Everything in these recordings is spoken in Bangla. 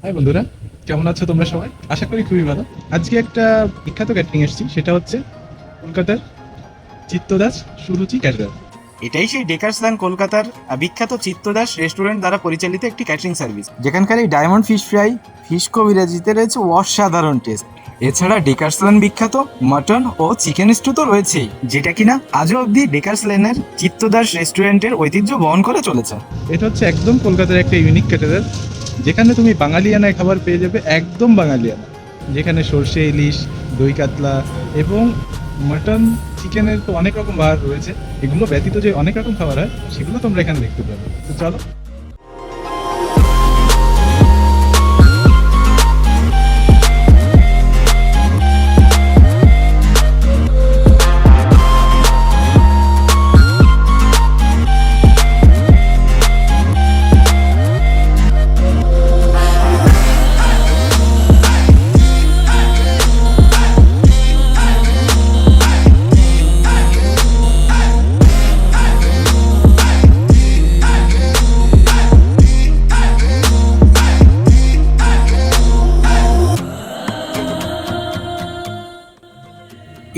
হাই বন্ধুরা, কেমন আছো তোমরা সবাই? আশা করি খুবই ভালো। আজকে একটা বিখ্যাত ক্যাটারিং এসেছি, সেটা হচ্ছে কলকাতার চিত্তদাস সুরুচি ক্যাটারার। এটাই সেই ডেকার্সল্যান্ড কলকাতার বিখ্যাত চিত্তদাস রেস্টুরেন্ট দ্বারা পরিচালিত একটি ক্যাটারিং সার্ভিস, যেখানকার এই ডায়মন্ড ফিশ ফ্রাই, ফিশ কবিরাজিতে রয়েছে অসাধারণ টেস্ট। এছাড়া ডেকার্সল্যান্ড বিখ্যাত মাটন ও চিকেন স্টু তো রয়েছেই, যেটা কিনা আজও অবধি ডেকার্সল্যান্ডের চিত্তদাস রেস্টুরেন্টের ঐতিহ্য বহন করে চলেছে। এটা হচ্ছে একদম কলকাতার একটা ইউনিক ক্যাটারার, যেখানে তুমি বাঙালিয়ানায় খাবার পেয়ে যাবে, একদম বাঙালিয়ানা। যেখানে সর্ষে ইলিশ, দই কাতলা এবং মাটন, চিকেনের তো অনেক রকম খাবার রয়েছে। এগুলো ব্যতীত যে অনেক রকম খাবার হয়, সেগুলো তোমরা এখানে দেখতে পাবে। তো চলো।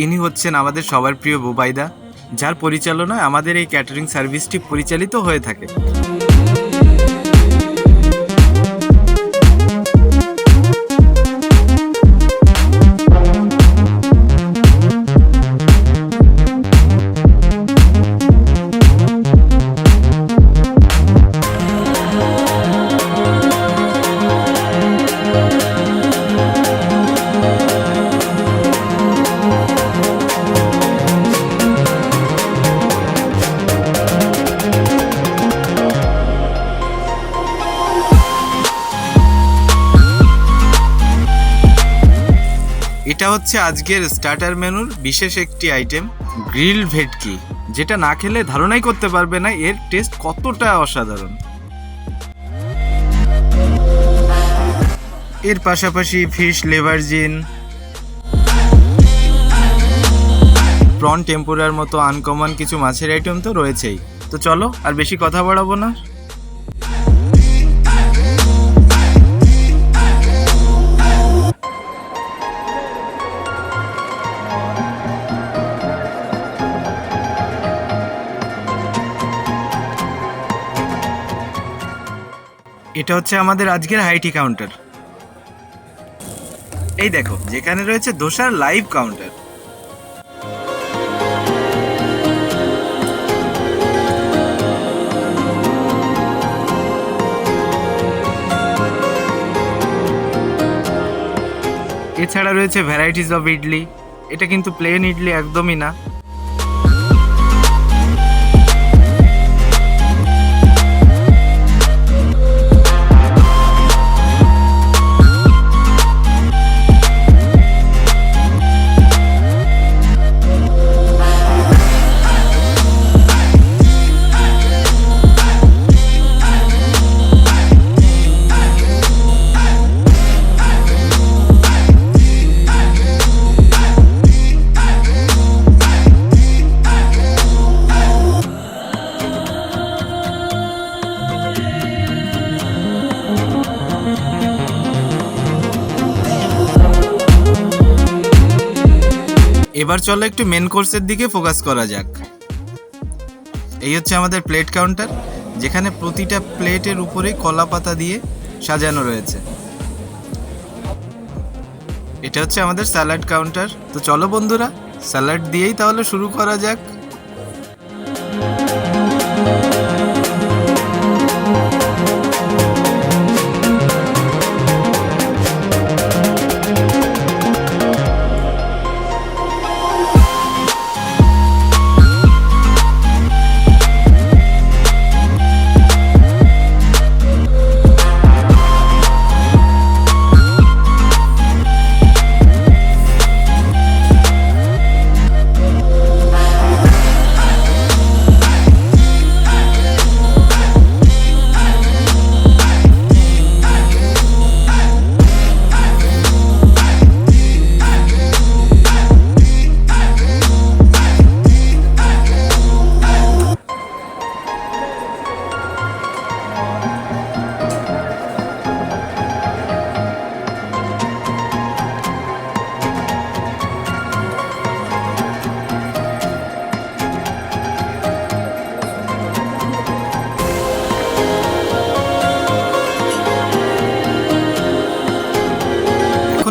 ইনি হচ্ছেন আমাদের সবার প্রিয় বুবাইদা, যার পরিচালনায় আমাদের এই ক্যাটারিং সার্ভিসটি পরিচালিত হয়ে থাকে। এটা হচ্ছে আজকের স্টার্টার মেনুর বিশেষ একটি আইটেম, গ্রিল ভেটকি, যেটা না খেলে ধারণাই করতে পারবে না এর টেস্ট কতটা অসাধারণ। এর পাশাপাশি ফিশ লেভারজিন, প্রন টেম্পুরার মতো আনকমন কিছু মাছের আইটেম তো রয়েছেই। তো চলো আর বেশি কথা বাড়াবো না। এটা হচ্ছে আমাদের আজকের হাইটি কাউন্টার। এই দেখো, যেখানে রয়েছে দোসার লাইভ কাউন্টার। এছাড়া রয়েছে ভ্যারাইটিস অফ ইডলি। এটা কিন্তু প্লেন ইডলি একদমই না। এবার চলো একটু মেন কোর্সের দিকে ফোকাস করা যাক। এই হচ্ছে আমাদের প্লেট কাউন্টার, যেখানে প্রতিটা প্লেটের উপরে কলা পাতা দিয়ে সাজানো রয়েছে। এটা হচ্ছে আমাদের স্যালাড কাউন্টার। তো চলো বন্ধুরা, স্যালাড দিয়েই তাহলে শুরু করা যাক।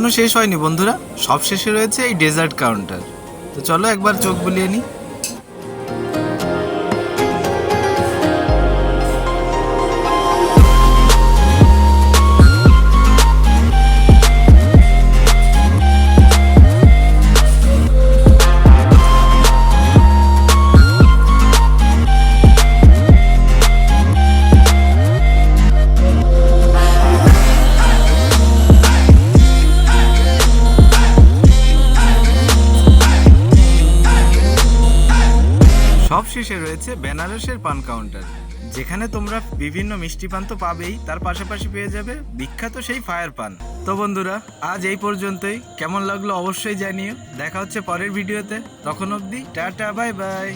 এখনো শেষ হয়নি বন্ধুরা, সব শেষে রয়েছে এই ডেজার্ট কাউন্টার। তো চলো একবার চোখ বুলিয়ে নিই। সব শেষে রয়েছে বেনারসের পান কাউন্টার, যেখানে তোমরা বিভিন্ন মিষ্টি পান তো পাবেই, তার পাশাপাশি পেয়ে যাবে বিখ্যাত সেই ফায়ার পান। তো বন্ধুরা, আজ এই পর্যন্তই। কেমন লাগলো অবশ্যই জানিও। দেখা হচ্ছে পরের ভিডিওতে, তখন অবধি টাটা, বাই বাই।